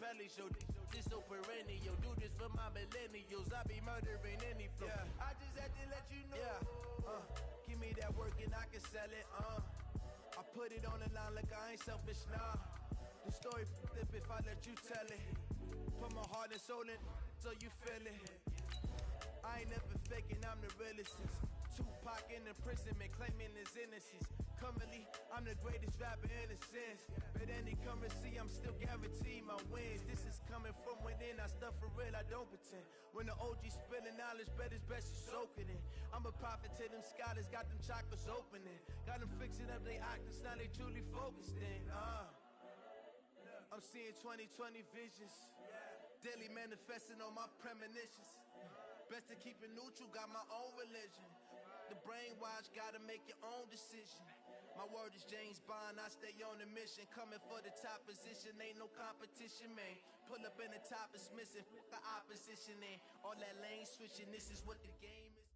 belly show. This so perennial. Do this for my millennials. I be murdering any flow. Yeah. I just had to let you know. Yeah. Give me that work and I can sell it. I put it on the line like I ain't selfish, nah. The story flip if I let you tell it. Put my heart and soul in so you feel it. I ain't never faking, I'm the realest. Tupac in imprisonment, claiming his innocence. Currently, I'm the greatest rapper in a sense. But any currency, I'm still guaranteed my wins. This is coming from within, I stuff for real, I don't pretend. When the OG spilling knowledge, bet it's best you soak it in. I'm a prophet to them scholars, got them chakras opening. Got them fixing up their octaves, now they truly focused in. I'm seeing 2020 visions. Daily manifesting on my premonitions. Best to keep it neutral, got my own religion. The brainwash, gotta make your own decision. My word is James Bond, I stay on the mission. Coming for the top position, ain't no competition, man. Pull up in the top is missing, the opposition in. All that lane switching, this is what the game is.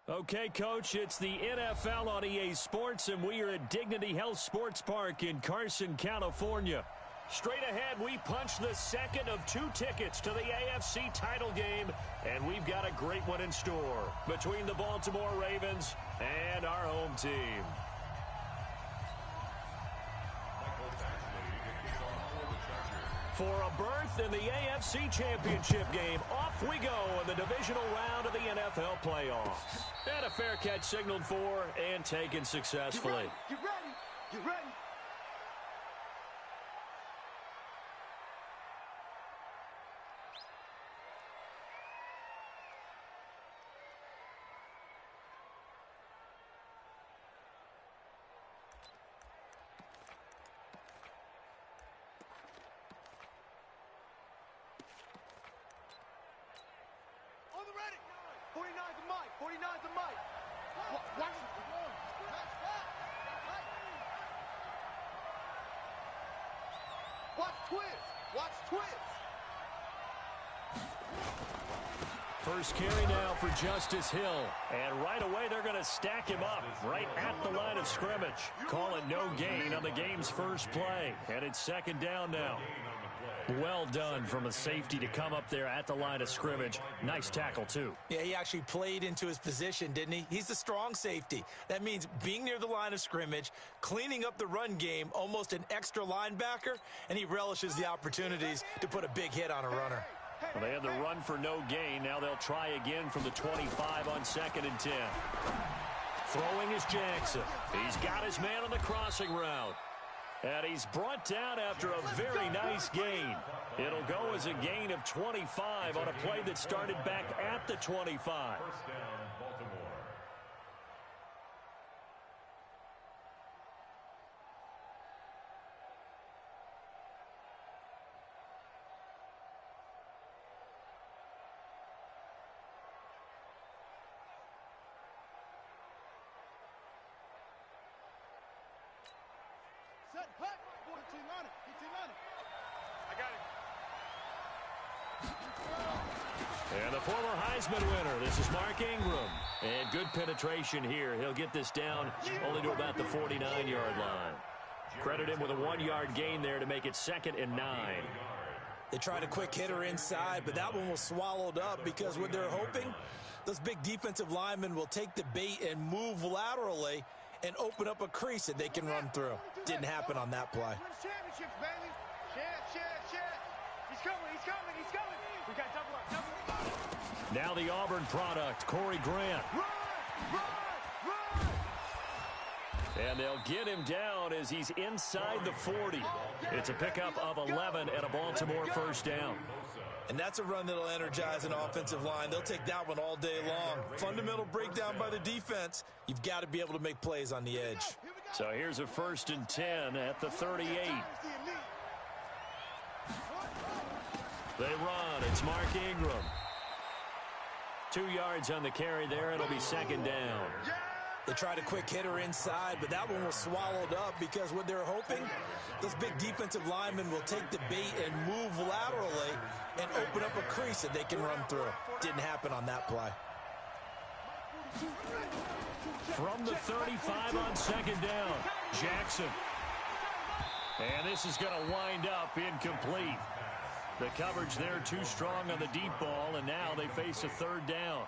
Okay, Coach, it's the NFL on EA Sports, and we are at Dignity Health Sports Park in Carson, California. Straight ahead, we punch the second of 2 tickets to the AFC title game, and we've got a great one in store between the Baltimore Ravens and our home team. For a berth in the AFC Championship game, off we go in the divisional round of the NFL playoffs. And a fair catch signaled for and taken successfully. Get ready! Get ready! Ready. 49's the mic. 49's the mic. Watch. Watch twist. Watch twist. First carry now for Justice Hill. And right away, they're going to stack him up right at the line of scrimmage. Call it no gain on the game's first play. And it's second down now. Well done from a safety to come up there at the line of scrimmage. Nice tackle, too. Yeah, he actually played into his position, didn't he? He's the strong safety. That means being near the line of scrimmage, cleaning up the run game, almost an extra linebacker, and he relishes the opportunities to put a big hit on a runner. Well, they had the run for no gain. Now they'll try again from the 25 on 2nd and 10. Throwing is Jackson. He's got his man on the crossing route. And he's brought down after a very nice gain. It'll go as a gain of 25 on a play that started back at the 25. First down, Baltimore. Set, hut, 14 on it, 15 on it. I got it. And the former Heisman winner, this is Mark Ingram. And good penetration here. He'll get this down only to about the 49-yard line. Credit him with a 1-yard gain there to make it 2nd and 9. They tried a quick hitter inside, but that one was swallowed up because what they're hoping, those big defensive linemen will take the bait and move laterally and open up a crease that they can run through. Didn't happen on that play. Championships, baby. Shit. He's coming. We got double up. Now the Auburn product, Corey Grant. Run! And they'll get him down as he's inside the 40. It's a pickup of 11 and a Baltimore first down. And that's a run that'll energize an offensive line. They'll take that one all day long. Fundamental breakdown by the defense. You've got to be able to make plays on the edge. So here's a 1st and 10 at the 38. They run. It's Mark Ingram. 2 yards on the carry there. It'll be 2nd down. They tried a quick hitter inside, but that one was swallowed up because what they're hoping, those big defensive linemen will take the bait and move laterally and open up a crease that they can run through. Didn't happen on that play. From the 35 on 2nd down, Jackson. And this is going to wind up incomplete. The coverage there too strong on the deep ball, and now they face a third down.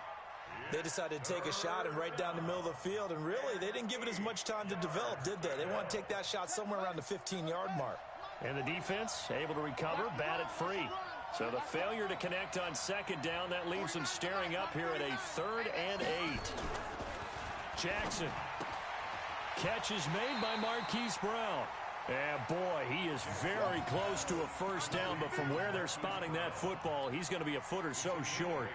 They decided to take a shot and right down the middle of the field, and really, they didn't give it as much time to develop, did they? They want to take that shot somewhere around the 15-yard mark. And the defense able to recover, bat it free. So the failure to connect on second down, that leaves them staring up here at a 3rd and 8. Jackson. Catch is made by Marquise Brown. And boy, he is very close to a first down, but from where they're spotting that football, he's going to be a foot or so short.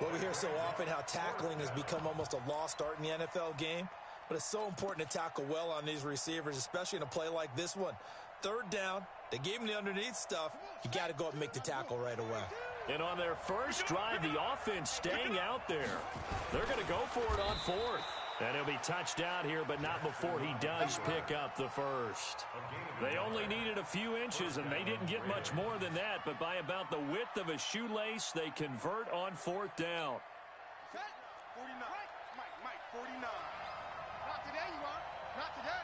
Well, we hear so often how tackling has become almost a lost art in the NFL game, but it's so important to tackle well on these receivers, especially in a play like this one. 3rd down, they gave him the underneath stuff. You got to go up and make the tackle right away. And on their first drive, the offense staying out there. They're going to go for it on 4th. And he'll be touched out here, but not before he does pick up the first. They only needed a few inches, and they didn't get much more than that, but by about the width of a shoelace, they convert on 4th down. 49. Mike, 49. Not today, you are. Not today.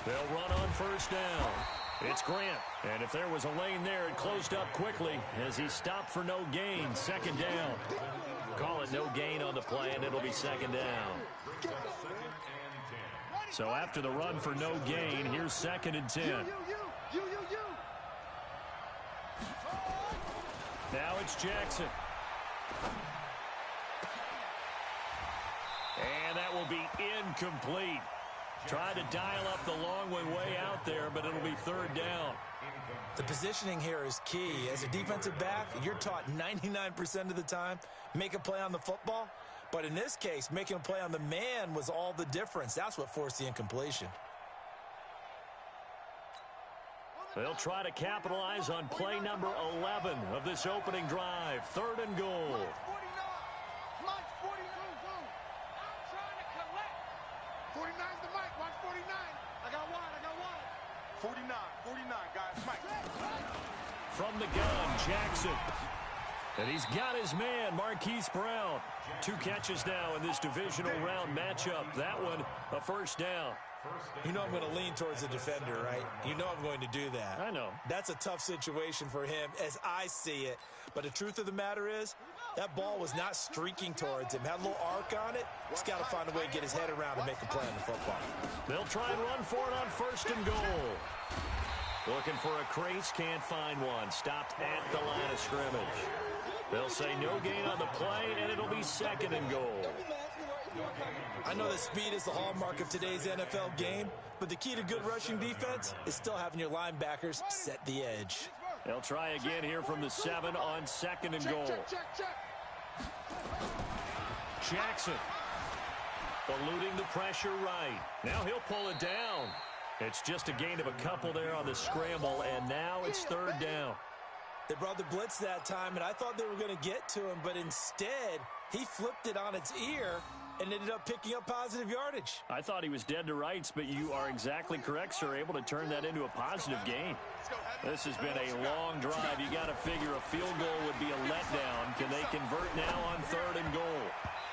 They'll run on first down. It's Grant, and if there was a lane there, it closed up quickly as he stopped for no gain. 2nd down. Call it no gain on the play, and it'll be 2nd down. So after the run for no gain, here's 2nd and 10. Now it's Jackson. And that will be incomplete. Tried to dial up the long one way out there, but it'll be 3rd down. The positioning here is key. As a defensive back, you're taught 99% of the time, make a play on the football. But in this case, making a play on the man was all the difference. That's what forced the incompletion. They'll try to capitalize on play number 11 of this opening drive. 3rd and goal. Mike, 49. I'm trying to collect. 49's the Mike. Watch 49. I got one. 49, guys. Mike. From the gun, Jackson. And he's got his man, Marquise Brown. 2 catches now in this divisional round matchup. That one, a first down. You know I'm going to lean towards the defender, right? You know I'm going to do that. I know. That's a tough situation for him as I see it. But the truth of the matter is, that ball was not streaking towards him. Had a little arc on it. He's got to find a way to get his head around and make a play on the football. They'll try and run for it on 1st and goal. Looking for a crease, can't find one. Stopped at the line of scrimmage. They'll say no gain on the play, and it'll be 2nd and goal. I know that speed is the hallmark of today's NFL game, but the key to good rushing defense is still having your linebackers set the edge. They'll try again here from the 7 on 2nd and goal. Jackson eluding the pressure right. Now he'll pull it down. It's just a gain of a couple there on the scramble, and now it's 3rd down. They brought the blitz that time, and I thought they were going to get to him, but instead he flipped it on its ear and ended up picking up positive yardage. I thought he was dead to rights, but you are exactly correct, sir. Able to turn that into a positive gain. This has been a long drive. You got to figure a field goal would be a letdown. Can they convert now on 3rd and goal?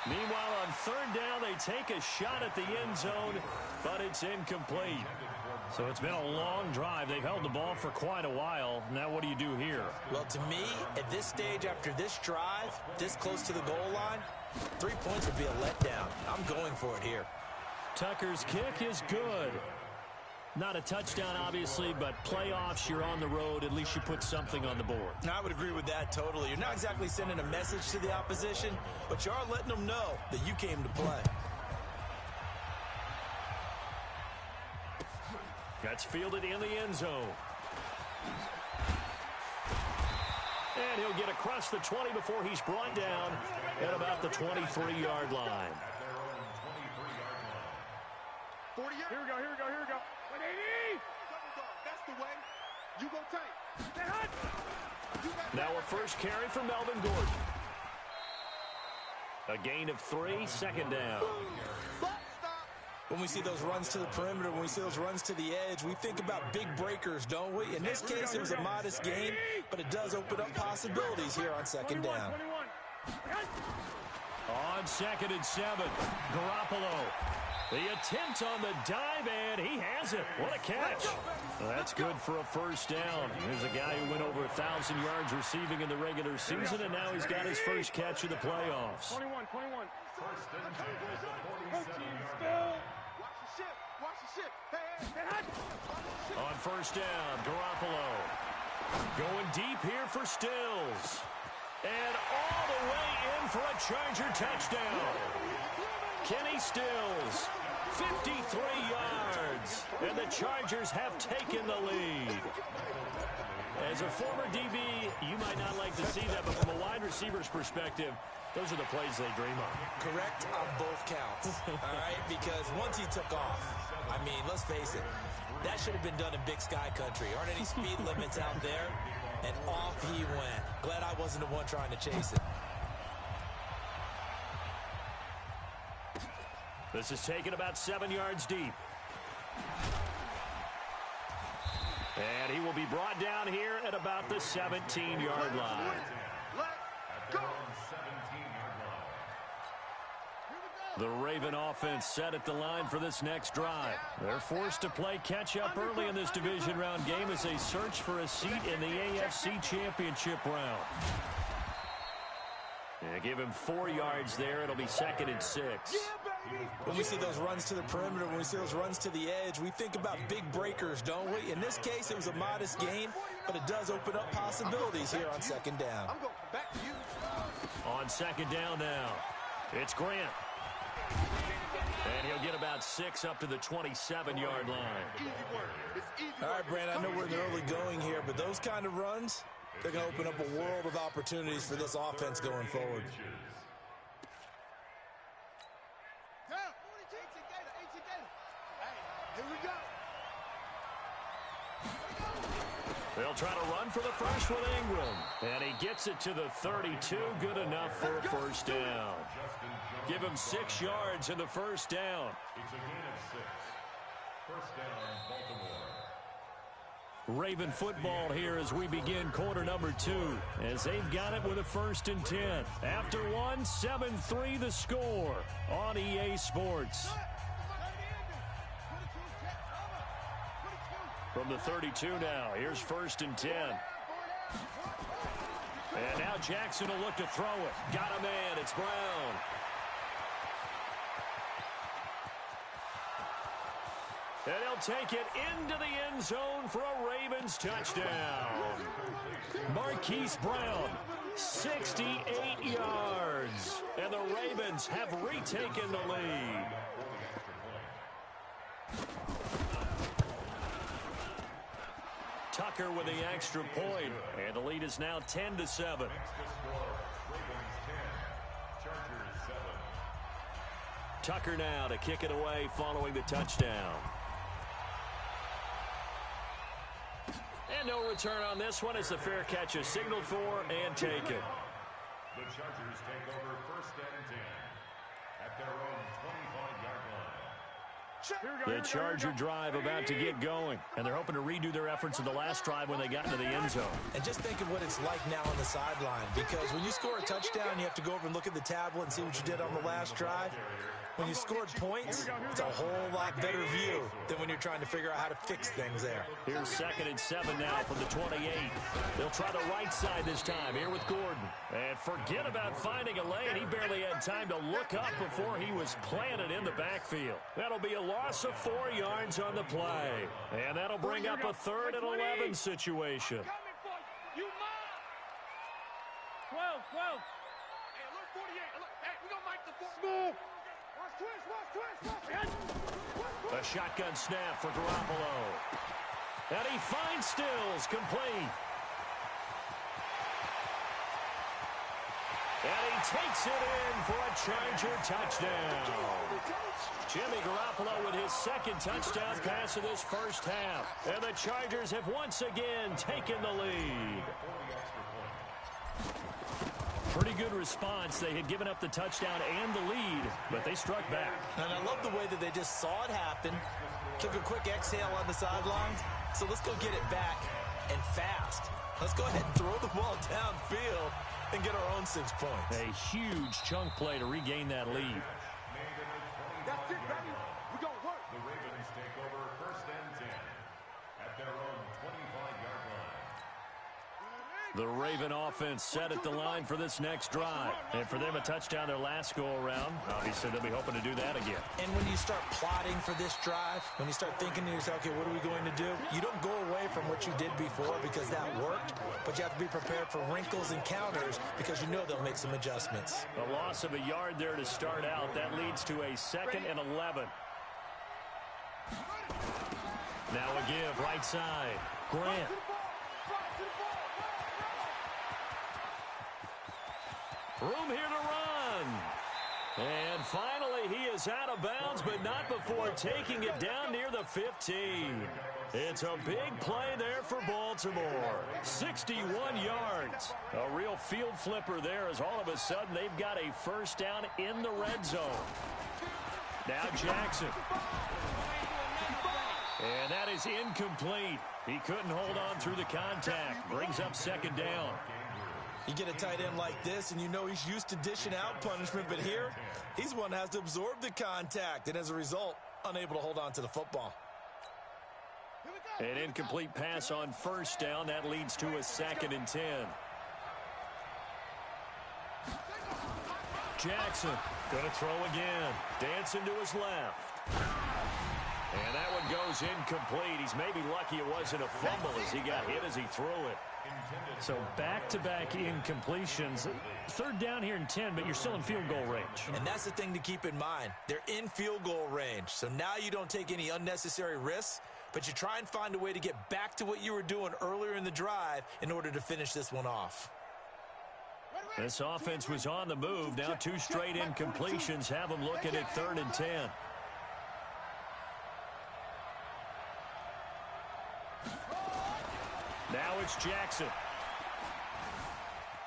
Meanwhile, on 3rd down, they take a shot at the end zone, but it's incomplete. So it's been a long drive. They've held the ball for quite a while. Now what do you do here? Well, to me, at this stage, after this drive, this close to the goal line, 3 points would be a letdown. I'm going for it here. Tucker's kick is good. Not a touchdown, obviously, but playoffs, you're on the road. At least you put something on the board. I would agree with that totally. You're not exactly sending a message to the opposition, but you are letting them know that you came to play. That's fielded in the end zone. And he'll get across the 20 before he's brought down at about the 23-yard line. 40 yards. Here we go. 180. That's the way. You go tight. Now a first carry for Melvin Gordon. A gain of 3, 2nd down. When we see those runs to the perimeter, when we see those runs to the edge, we think about big breakers, don't we? In this case, it was a modest gain, but it does open up possibilities here on 2nd down. On 2nd and 7, Garoppolo. The attempt on the dive, and he has it. What a catch. That's good for a first down. Here's a guy who went over 1,000 yards receiving in the regular season, and now he's got his first catch of the playoffs. 21. First and 10 at the 47-yard line. On first down, Garoppolo. Going deep here for Stills. And all the way in for a Charger touchdown. Kenny Stills, 53 yards. And the Chargers have taken the lead. As a former DB, you might not like to see that, but from a wide receiver's perspective, those are the plays they dream of. Correct on both counts, all right? Because once he took off, I mean, let's face it, that should have been done in Big Sky Country. Aren't any speed limits out there? And off he went. Glad I wasn't the one trying to chase it. This is taken about 7 yards deep. And he will be brought down here at about the 17-yard line. Let's go. The Raven offense set at the line for this next drive. They're forced to play catch-up early in this division round game as they search for a seat in the AFC Championship round. Yeah, give him 4 yards there. It'll be 2nd and 6. When we see those runs to the perimeter, when we see those runs to the edge, we think about big breakers, don't we? In this case, it was a modest gain, but it does open up possibilities here on 2nd down. I'm going back to you. On 2nd down now, it's Grant. And he'll get about 6 up to the 27-yard line. Easy work. It's easy All right, work. Brand, I know we're in the early going here, but those kind of runs, they're going to open up a world of opportunities for this offense going forward. Here we go. They'll try to run for the first with Ingram. And he gets it to the 32. Good enough for a first down. Give him 6 yards in the first down. It's a gain of 6. First down, Baltimore. Raven football here as we begin quarter number 2. As they've got it with a 1st and 10. After one, 7-3 the score on EA Sports. From the 32 now, here's 1st and 10. And now Jackson will look to throw it. Got a man, it's Brown. And he'll take it into the end zone for a Ravens touchdown. Marquise Brown, 68 yards. And the Ravens have retaken the lead. Tucker with the extra point, and the lead is now 10-7. Next to score, Ravens 10, Chargers 7. Tucker now to kick it away following the touchdown. And no return on this one as the fair catch is signaled for and taken. The Chargers take over 1st and 10 at their own 25-yard line. The Charger drive about to get going, and they're hoping to redo their efforts in the last drive when they got into the end zone. And just think of what it's like now on the sideline, because when you score a touchdown, you have to go over and look at the tablet and see what you did on the last drive. When you scored points, it's a whole lot better view than when you're trying to figure out how to fix things there. Here's 2nd and 7 now from the 28. They'll try the right side this time here with Gordon. And forget about finding a lane. He barely had time to look up before he was planted in the backfield. That'll be a loss of 4 yards on the play. And that'll bring up a 3rd and 11 situation. 12. Hey, alert 48. Hey, we gonna make the football. Watch twist. A shotgun snap for Garoppolo. And he finds Stills complete. And he takes it in for a Charger touchdown. Jimmy Garoppolo with his 2nd touchdown pass of this first half. And the Chargers have once again taken the lead. Pretty good response. They had given up the touchdown and the lead, but they struck back. And I love the way that they just saw it happen, took a quick exhale on the sidelines. So let's go get it back. and fast. Let's go ahead and throw the ball downfield and get our own 6 points. A huge chunk play to regain that lead. That's it, baby. We're going to work. The Ravens take over 1st and 10 at their own 25-yard line. The Raven offense set at the line for this next drive. And for them, a touchdown their last go-around. Obviously, they'll be hoping to do that again. And when you start plotting for this drive, when you start thinking to yourself, okay, what are we going to do? You don't go away from what you did before because that worked, but you have to be prepared for wrinkles and counters because you know they'll make some adjustments. A loss of a yard there to start out. That leads to a 2nd and 11. Now a give, right side. Grant. Room here to run. And finally, he is out of bounds, but not before taking it down near the 15. It's a big play there for Baltimore. 61 yards. A real field flipper there as all of a sudden they've got a first down in the red zone. Now Jackson. And that is incomplete. He couldn't hold on through the contact. Brings up 2nd down. You get a tight end like this, and you know he's used to dishing out punishment, but here, he's one that has to absorb the contact, and as a result, unable to hold on to the football. An incomplete pass on 1st down. That leads to a 2nd and 10. Jackson going to throw again. Dancing to his left. And that one goes incomplete. He's maybe lucky it wasn't a fumble as he got hit as he threw it. So back-to-back incompletions. 3rd down here in 10, but you're still in field goal range. And that's the thing to keep in mind. They're in field goal range. So now you don't take any unnecessary risks, but you try and find a way to get back to what you were doing earlier in the drive in order to finish this one off. This offense was on the move. Now 2 straight incompletions have them looking at 3rd and 10. Now it's Jackson.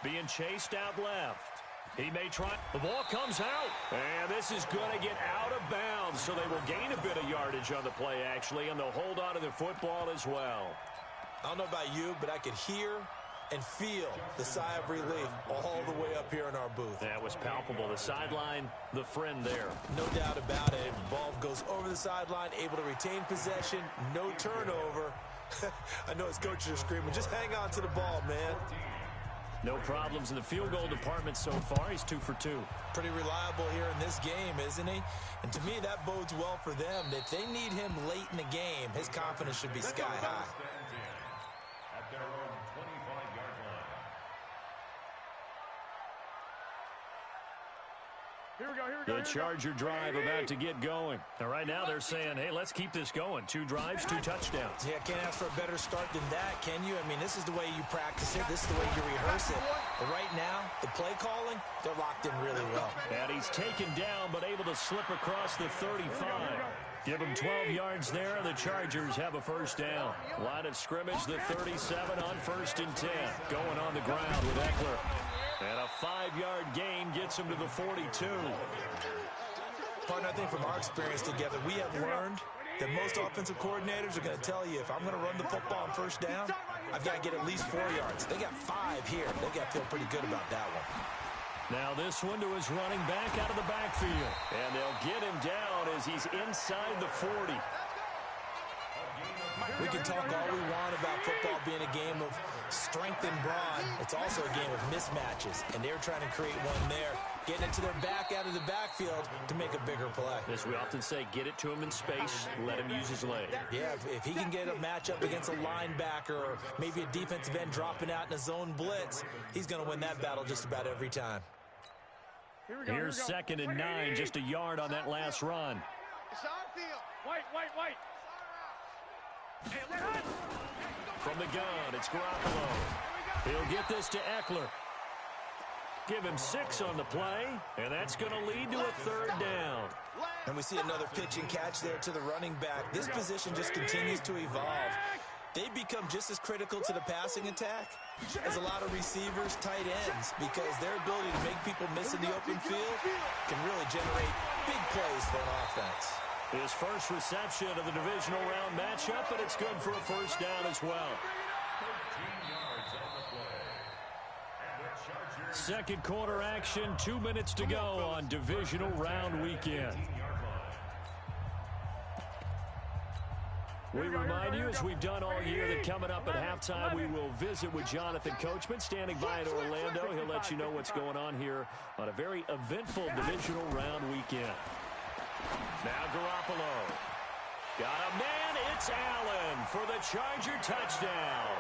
Being chased out left. He may try. The ball comes out. And this is going to get out of bounds. So they will gain a bit of yardage on the play, actually, and they'll hold on to the football as well. I don't know about you, but I could hear and feel the sigh of relief all the way up here in our booth. That was palpable. The sideline, the friend there. No doubt about it. Ball goes over the sideline, able to retain possession, no turnover. I know his coaches are screaming, just hang on to the ball, man. No problems in the field goal department so far. He's 2 for 2. Pretty reliable here in this game, isn't he? And to me, that bodes well for them. If they need him late in the game, his confidence should be sky high. At their own 25-yard line. Here we go, here we go. The Charger drive about to get going. And right now they're saying, hey, let's keep this going. 2 drives, 2 touchdowns. Yeah, can't ask for a better start than that, can you? I mean, this is the way you practice it. This is the way you rehearse it. But right now, the play calling, they're locked in really well. And he's taken down, but able to slip across the 35. Give him 12 yards there, and the Chargers have a first down. Line of scrimmage, the 37 on 1st and 10. Going on the ground with Eckler. And a 5-yard gain gets him to the 42. Partner, I think from our experience together, we have learned that most offensive coordinators are going to tell you, if I'm going to run the football on 1st down, I've got to get at least 4 yards. They got 5 here. They got to feel pretty good about that one. Now this one to his running back out of the backfield. And they'll get him down as he's inside the 40. We can talk all we want about football being a game of strength and brawn. It's also a game of mismatches, and they're trying to create one there, getting it to their back out of the backfield to make a bigger play. As we often say, get it to him in space, let him use his leg. Yeah, if he can get a matchup against a linebacker or maybe a defensive end dropping out in a zone blitz, he's going to win that battle just about every time. Here's 2nd and 9, just a yard on that last run. It's our field. White. From the gun, it's Garoppolo. He'll get this to Eckler. Give him 6 on the play, and that's going to lead to a 3rd down. And we see another pitch and catch there to the running back. This position just continues to evolve. They become just as critical to the passing attack as a lot of receivers, tight ends, because their ability to make people miss in the open field can really generate big plays for an offense. His first reception of the divisional round matchup, and it's good for a first down as well. yards on the play. And the Chargers. Second quarter action, 2 minutes to go on divisional round weekend. We remind you, as we've done all year, that coming up at halftime, we will visit with Jonathan Coachman, standing by in Orlando. He'll let you know what's going on here on a very eventful divisional round weekend. Now Garoppolo. Got a man, it's Allen for the Charger touchdown.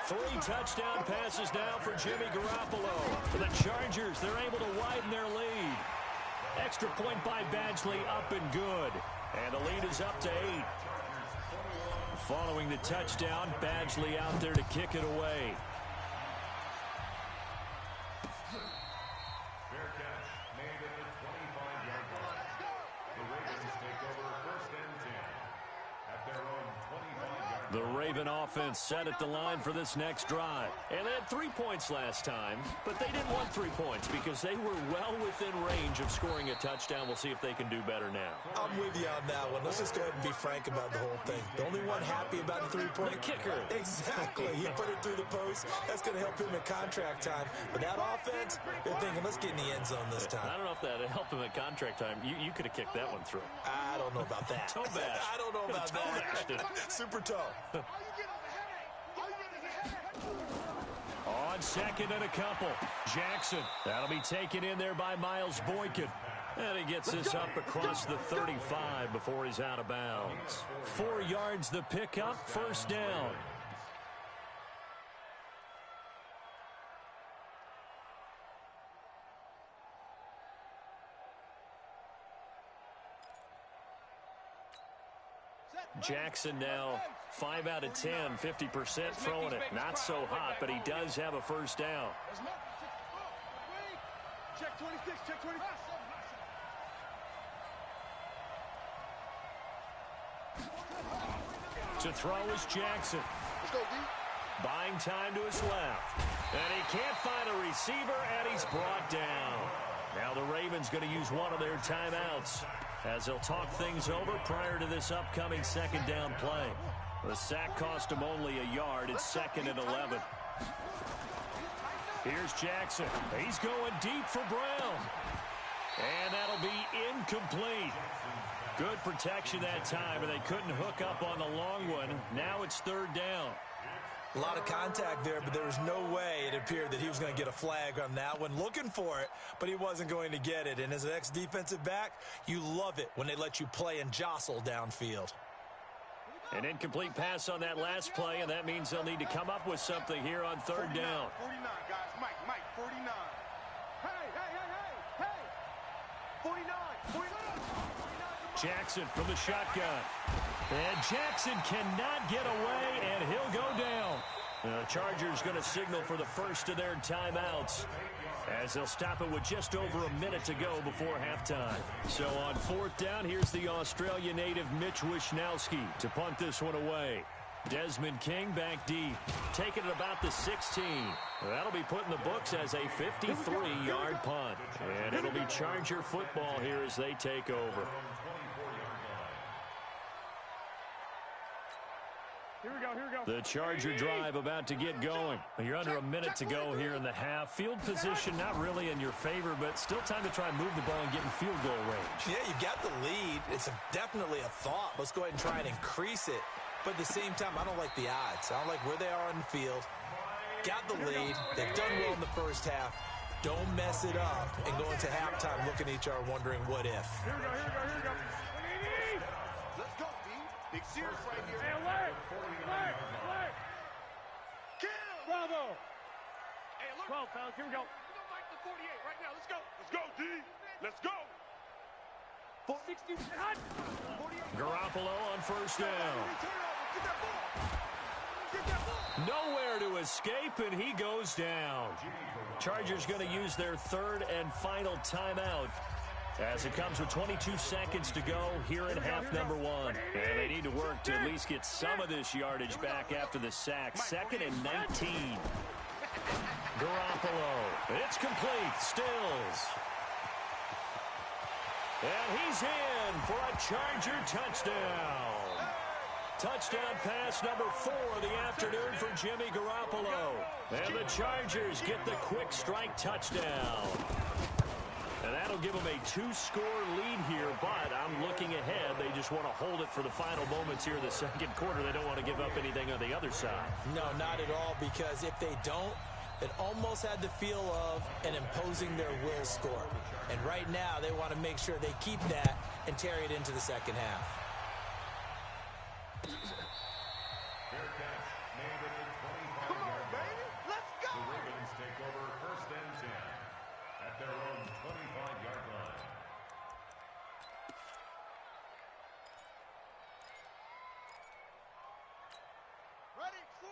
3 touchdown passes now for Jimmy Garoppolo. For the Chargers, they're able to widen their lead. Extra point by Badgley, up and good. And the lead is up to 8. Following the touchdown, Badgley out there to kick it away. Fair catch made at the 25-yard line. The Ravens take over 1st and 10 at their own 25-yard line. The Raven offense set at the line for this next drive. And they had 3 points last time, but they didn't want 3 points because they were well within range of scoring a touchdown. We'll see if they can do better now. I'm with you on that one. Let's just go ahead and be frank about the whole thing. The only one happy about the 3-point. The kicker. Exactly. He put it through the post. That's going to help him in contract time. But that offense, they're thinking, let's get in the end zone this time. I don't know if that helped him at contract time. You could have kicked that one through. I don't know about that. Toe bash. I don't know about that. Super toe. On second and a couple, Jackson. That'll be taken in there by Miles Boykin. And he gets this up across the 35 before he's out of bounds. 4 yards the pickup, first down. Jackson now 5 out of 10, 50% throwing it. Not so hot, but he does have a first down. Check 26, check 26. To throw is Jackson. Let's go, D. Buying time to his left. And he can't find a receiver, and he's brought down. Now the Ravens going to use one of their timeouts as they'll talk things over prior to this upcoming second down play. The sack cost him only a yard. It's 2nd and 11. Here's Jackson. He's going deep for Brown. And that'll be incomplete. Good protection that time, and they couldn't hook up on the long one. Now it's 3rd down. A lot of contact there, but there was no way it appeared that he was going to get a flag on that one. Looking for it, but he wasn't going to get it. And as an ex-defensive back, you love it when they let you play and jostle downfield. An incomplete pass on that last play, and that means they'll need to come up with something here on 3rd down. 49, guys. Mike, 49. Hey. 49. Jackson from the shotgun. And Jackson cannot get away, and he'll go down. The Chargers going to signal for the first of their timeouts as they'll stop it with just over a minute to go before halftime. So on 4th down, here's the Australia native Mitch Wishnowsky to punt this one away. Desmond King back deep, taking it about the 16. That'll be put in the books as a 53-yard punt. And it'll be Charger football here as they take over. Here we go. The Charger drive about to get going. You're under a minute to go here in the half. Field position not really in your favor, but still time to try and move the ball and get in field goal range. Yeah, you've got the lead. It's definitely a thought. Let's go ahead and try and increase it. But at the same time, I don't like the odds. I don't like where they are on the field. Got the lead. They've done well in the first half. Don't mess it up and go into halftime looking at each other wondering what if. Here we go. Let's go, D. Big Sears right here. Hey, alert! Kill! Bravo! Hey, alert! 12, fellas, here we go. We're gonna fight the 48 right now. Let's go. Let's go, D. Let's go. 60. Garoppolo on first down. Get that ball. Get that ball. Nowhere to escape, and he goes down. Chargers going to use their 3rd and final timeout as it comes with 22 seconds to go here in half number 1. And they need to work to at least get some of this yardage back after the sack. 2nd and 19. Garoppolo. It's complete. Stills. And he's in for a Charger touchdown. Touchdown pass number 4 of the afternoon for Jimmy Garoppolo. And the Chargers get the quick strike touchdown. And that'll give them a 2-score lead here, but I'm looking ahead. They just want to hold it for the final moments here in the second quarter. They don't want to give up anything on the other side. No, not at all, because if they don't, it almost had the feel of an imposing their will score. And right now, they want to make sure they keep that and carry it into the second half. Fair catch made at the 25-yard line. Let's go! The Ravens take over first and 10 at their own 25-yard line.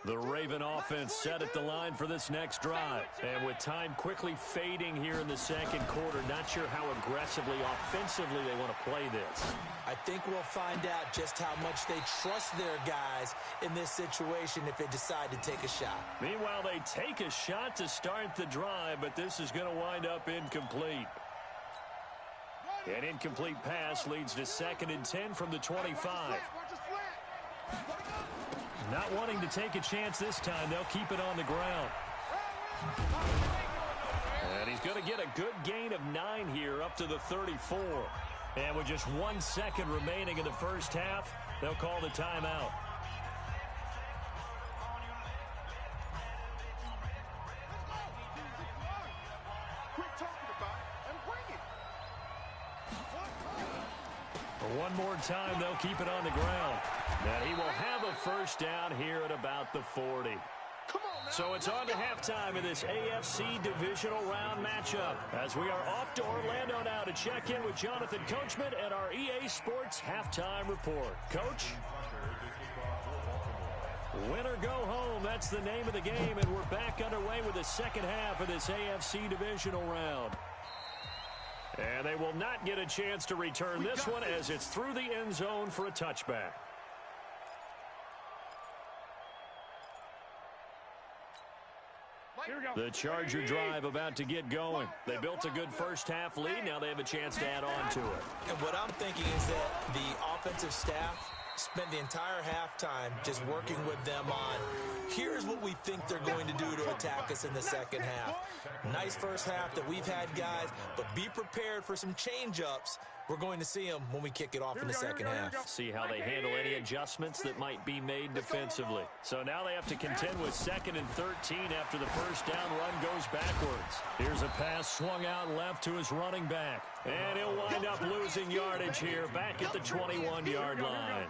The Raven offense set at the line for this next drive. And with time quickly fading here in the second quarter, not sure how aggressively, offensively they want to play this. I think we'll find out just how much they trust their guys in this situation if they decide to take a shot. Meanwhile, they take a shot to start the drive, but this is going to wind up incomplete. An incomplete pass leads to 2nd and 10 from the 25. Not wanting to take a chance this time, they'll keep it on the ground. And he's going to get a good gain of 9 here up to the 34. And with just 1 second remaining in the first half, they'll call the timeout. One more time, they'll keep it on the ground. And he will have a first down here at about the 40. So it's on to halftime in this AFC divisional round matchup, as we are off to Orlando now to check in with Jonathan Coachman and our EA Sports halftime report. Coach? Win or go home, that's the name of the game, and we're back underway with the second half of this AFC divisional round. And they will not get a chance to return this one as it's through the end zone for a touchback. The Charger drive about to get going. They built a good first half lead. Now they have a chance to add on to it. And what I'm thinking is that the offensive staff spent the entire halftime just working with them on, here's what we think they're going to do to attack us in the second half. Nice first half that we've had, guys, but be prepared for some change-ups. We're going to see them when we kick it off in the second half. See how they handle any adjustments that might be made defensively. So now they have to contend with 2nd and 13 after the first down run goes backwards. Here's a pass swung out left to his running back. And he'll wind up losing yardage here back at the 21-yard line.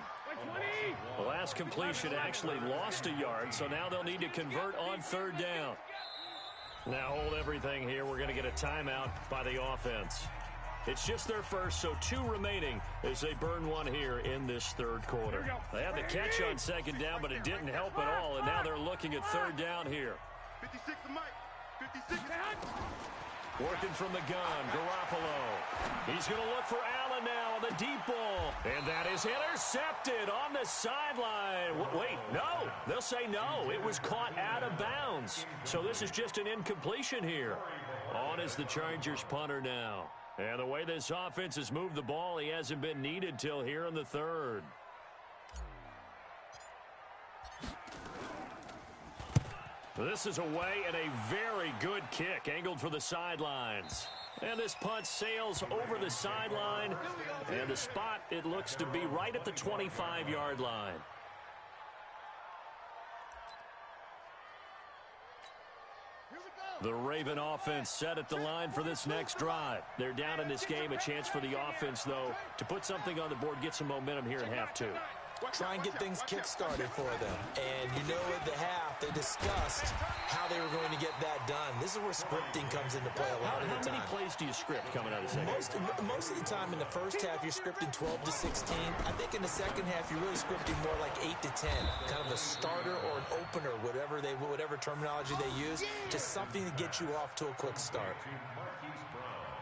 The last completion actually lost a yard, so now they'll need to convert on 3rd down. Now hold everything here. We're going to get a timeout by the offense. It's just their first, so 2 remaining as they burn one here in this 3rd quarter. They had the catch on 2nd down, but it didn't help at all, and now they're looking at 3rd down here. 56 to Mike. 56. Working from the gun, Garoppolo. He's going to look for Allen now on the deep ball. And that is intercepted on the sideline. Wait, no. They'll say no. It was caught out of bounds. So this is just an incompletion here. On is the Chargers punter now. And the way this offense has moved the ball, he hasn't been needed till here in the 3rd. This is away and a very good kick, angled for the sidelines. And this punt sails over the sideline. And the spot, it looks to be right at the 25-yard line. The Raven offense set at the line for this next drive. They're down in this game. A chance for the offense, though, to put something on the board, get some momentum here in half 2. Try and get things kick-started for them. And you know at the half, they discussed how they were going to get that done. This is where scripting comes into play a lot of the time. How many plays do you script coming out of the second? Most of the time in the first half, you're scripting 12 to 16. I think in the second half, you're really scripting more like 8 to 10. Kind of a starter or an opener, whatever terminology they use. Just something to get you off to a quick start. Marquise Brown.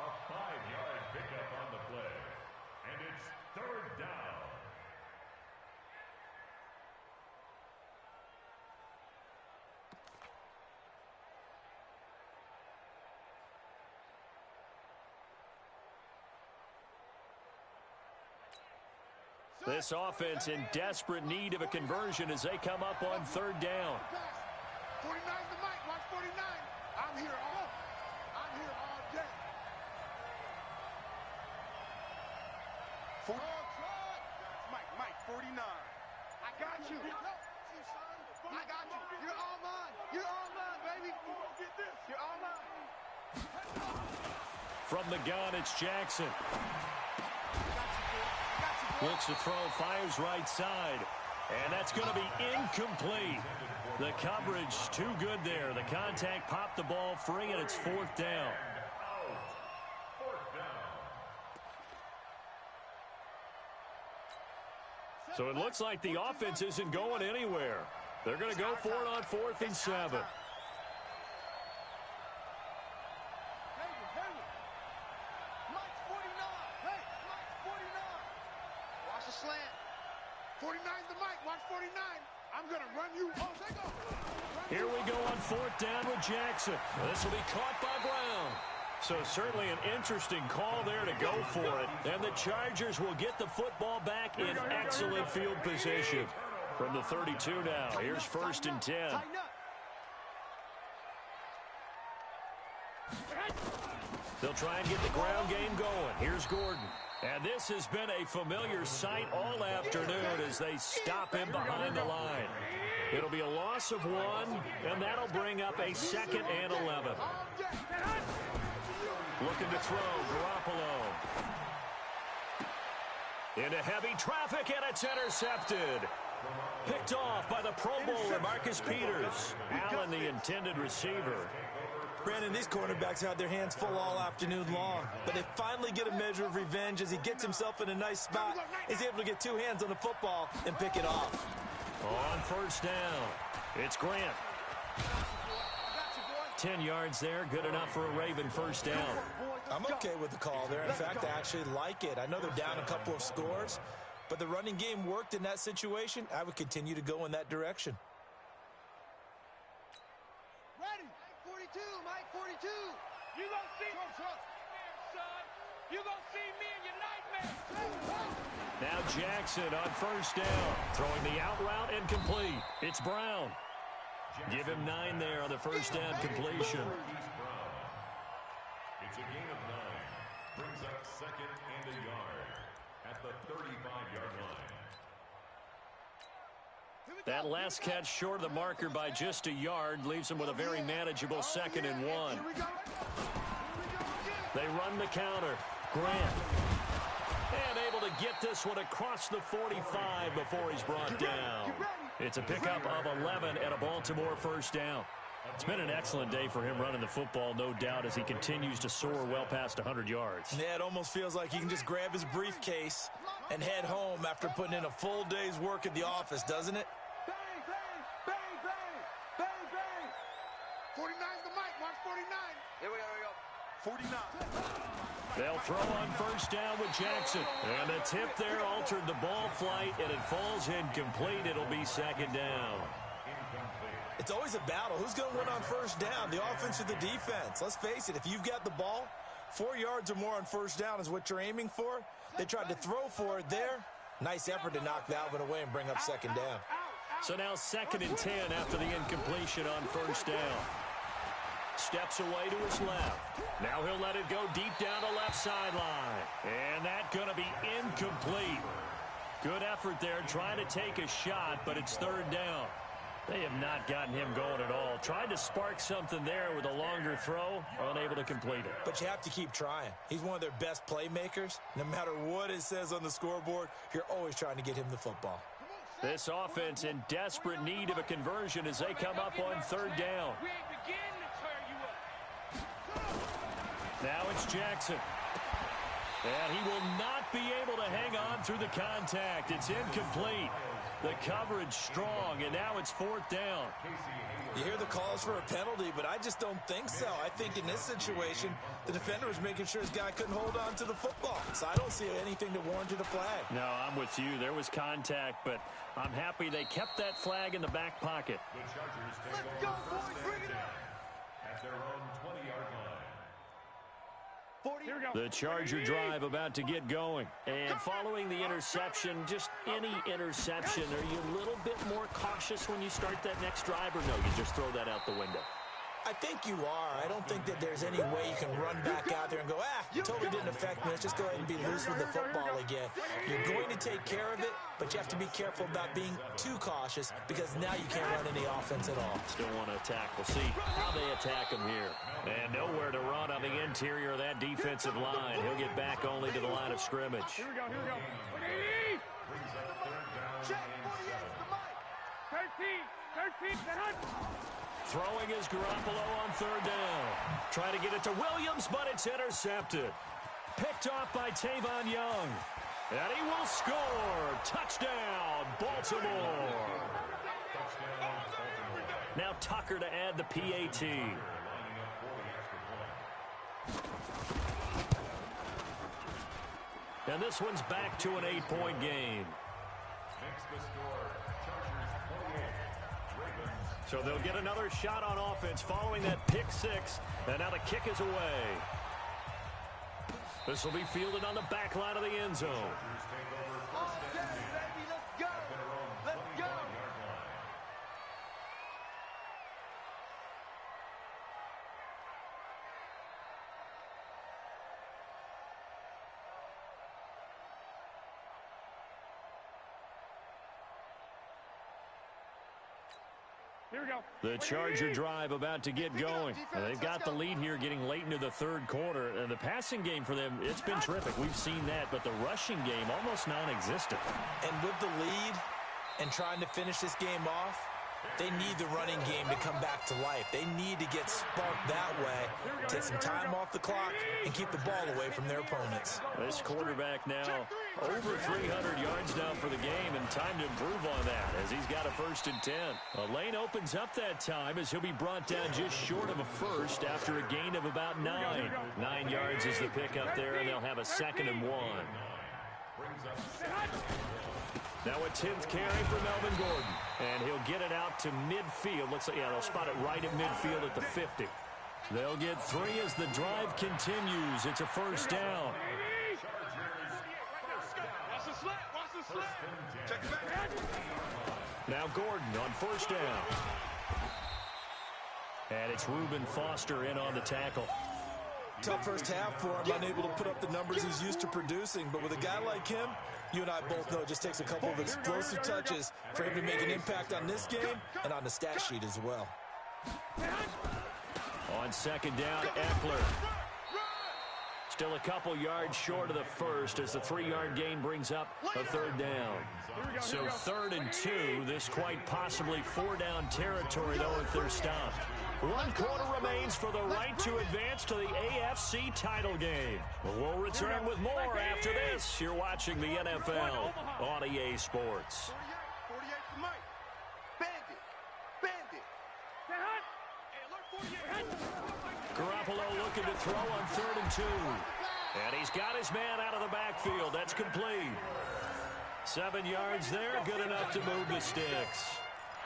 A 5-yard pickup on the play. And it's 3rd down. This offense in desperate need of a conversion as they come up on third down. 49's the mic. Watch 49. I'm here all day. Mike, 49. I got you. I got you. You're all mine. You're all mine, baby. You're all mine. From the gun, it's Jackson. Looks to throw, fires right side. And that's going to be incomplete. The coverage too good there. The contact popped the ball free, and it's fourth down. So it looks like the offense isn't going anywhere. They're going to go for it on 4th and 7. Watch the slant. 49's the mic. Watch 49. I'm going to run you. Oh, take off. Here we go on 4th down with Jackson. This will be caught by Brown. So certainly an interesting call there to go for it. And the Chargers will get the football back in excellent field position. From the 32 now, here's 1st and 10. They'll try and get the ground game going. Here's Gordon. And this has been a familiar sight all afternoon as they stop him behind the line. It'll be a loss of 1, and that'll bring up a 2nd and 11. Looking to throw, Garoppolo. Into heavy traffic, and it's intercepted. Picked off by the Pro Bowler, Marcus Peters. Allen, the intended receiver. Brandon, these cornerbacks had their hands full all afternoon long, but they finally get a measure of revenge as he gets himself in a nice spot. He's able to get 2 hands on the football and pick it off. On 1st down, it's Grant. 10 yards there, good enough for a Raven 1st down. I'm okay with the call there. In fact, I actually like it. I know they're down a couple of scores, but the running game worked in that situation. I would continue to go in that direction. Ready. Mike 42. Mike 42. You gonna see me, son. You gonna see me in your nightmare. Now Jackson on 1st down. Throwing the out route incomplete. It's Brown. Give him 9 there on the 1st down completion. It's a gain of 9. Brings up 2nd and a yard at the 35-yard line. That last catch short of the marker by just a yard leaves him with a very manageable 2nd and 1. They run the counter. Grant. And able to get this one across the 45 before he's brought down. It's a pickup of 11 and a Baltimore 1st down. It's been an excellent day for him running the football, no doubt, as he continues to soar well past 100 yards. Yeah, it almost feels like he can just grab his briefcase and head home after putting in a full day's work at the office, doesn't it? Bang, bang, bang, bang, bang, bang. 49's the mic. Watch 49. Here we go. 49. They'll throw on 1st down with Jackson. And the tip there altered the ball flight, and it falls incomplete. It'll be 2nd down. It's always a battle. Who's going to win on 1st down, the offense or the defense? Let's face it, if you've got the ball, 4 yards or more on 1st down is what you're aiming for. They tried to throw for it there. Nice effort to knock that one away and bring up 2nd down. So now 2nd and 10 after the incompletion on 1st down. Steps away to his left. Now he'll let it go deep down the left sideline. And that's going to be incomplete. Good effort there trying to take a shot, but it's 3rd down. They have not gotten him going at all. Tried to spark something there with a longer throw, unable to complete it. But you have to keep trying. He's one of their best playmakers. No matter what it says on the scoreboard, you're always trying to get him the football. This offense in desperate need of a conversion as they come up on 3rd down. We ain't beginning to turn you up. Now it's Jackson. And he will not be able to hang on through the contact. It's incomplete. The coverage strong, and now it's 4th down. You hear the calls for a penalty, but I just don't think so. I think in this situation, the defender was making sure his guy couldn't hold on to the football. So I don't see anything that warranted a flag. No, I'm with you. There was contact, but I'm happy they kept that flag in the back pocket. The Chargers take over 1st and 10 at their own 20-yard line. The Charger drive about to get going. And following the interception, just any interception, are you a little bit more cautious when you start that next drive, or no, you just throw that out the window? I think you are. I don't think that there's any way you can run back out there and go, totally didn't affect me. Let's just go ahead and be loose with the football again. You're going to take care of it, but you have to be careful about being too cautious because now you can't run any offense at all. Still want to attack. We'll see how they attack him here. And nowhere to run on the interior of that defensive line. He'll get back only to the line of scrimmage. Here we go, here we go. 13, Throwing is Garoppolo on third down. Trying to get it to Williams, but it's intercepted. Picked off by Tavon Young. And he will score. Touchdown, Baltimore. Now Tucker to add the PAT. And this one's back to an 8-point game. So they'll get another shot on offense following that pick six. And now the kick is away. This will be fielded on the back line of the end zone. Here we go. The Charger drive about to get going. And they've got the lead here getting late into the third quarter. And the passing game for them, it's been terrific. We've seen that. But the rushing game, almost non-existent. And with the lead and trying to finish this game off, they need the running game to come back to life. They need to get sparked that way, take some time off the clock, and keep the ball away from their opponents. This quarterback now over 300 yards now for the game, and time to improve on that as he's got a 1st and 10. A lane opens up that time as he'll be brought down just short of a first after a gain of about 9. 9 yards is the pickup there, and they'll have a 2nd and 1. Now a 10th carry for Melvin Gordon. And he'll get it out to midfield. Looks like, they'll spot it right at midfield at the 50. They'll get 3 as the drive continues. It's a 1st down. Watch the slant, watch the slant. Check it back. Now Gordon on 1st down. And it's Reuben Foster in on the tackle. Tough first half for him, unable to put up the numbers he's used to producing. But with a guy like him, you and I both know it just takes a couple of explosive touches for him to make an impact on this game and on the stat sheet as well. On 2nd down, Eckler. Still a couple yards short of the first as the 3-yard gain brings up a 3rd down. So 3rd and 2, this quite possibly 4-down territory though if they're stopped. 1 quarter remains for the right to advance to the AFC title game. We'll return with more after this. You're watching the NFL on EA Sports. 48 for Mike. Bandit. Garoppolo looking to throw on 3rd and 2. And he's got his man out of the backfield. That's complete. 7 yards there, good enough to move the sticks.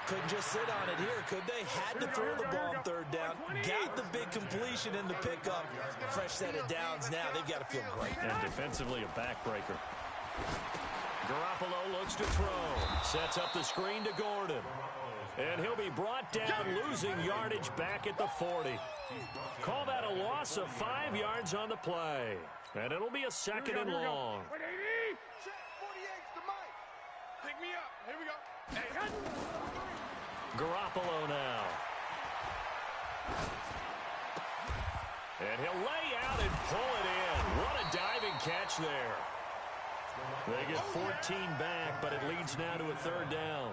Couldn't just sit on it here, could they? Had to throw the ball on 3rd down. Got the big completion in the pickup. Fresh set of downs now. They've got to feel great. And defensively a backbreaker. Garoppolo looks to throw. Sets up the screen to Gordon. And he'll be brought down, losing yardage back at the 40. Call that a loss of 5 yards on the play. And it'll be a 2nd and long. Pick me up. Here we go. Garoppolo now. And he'll lay out and pull it in. What a diving catch there. They get 14 back, but it leads now to a 3rd down.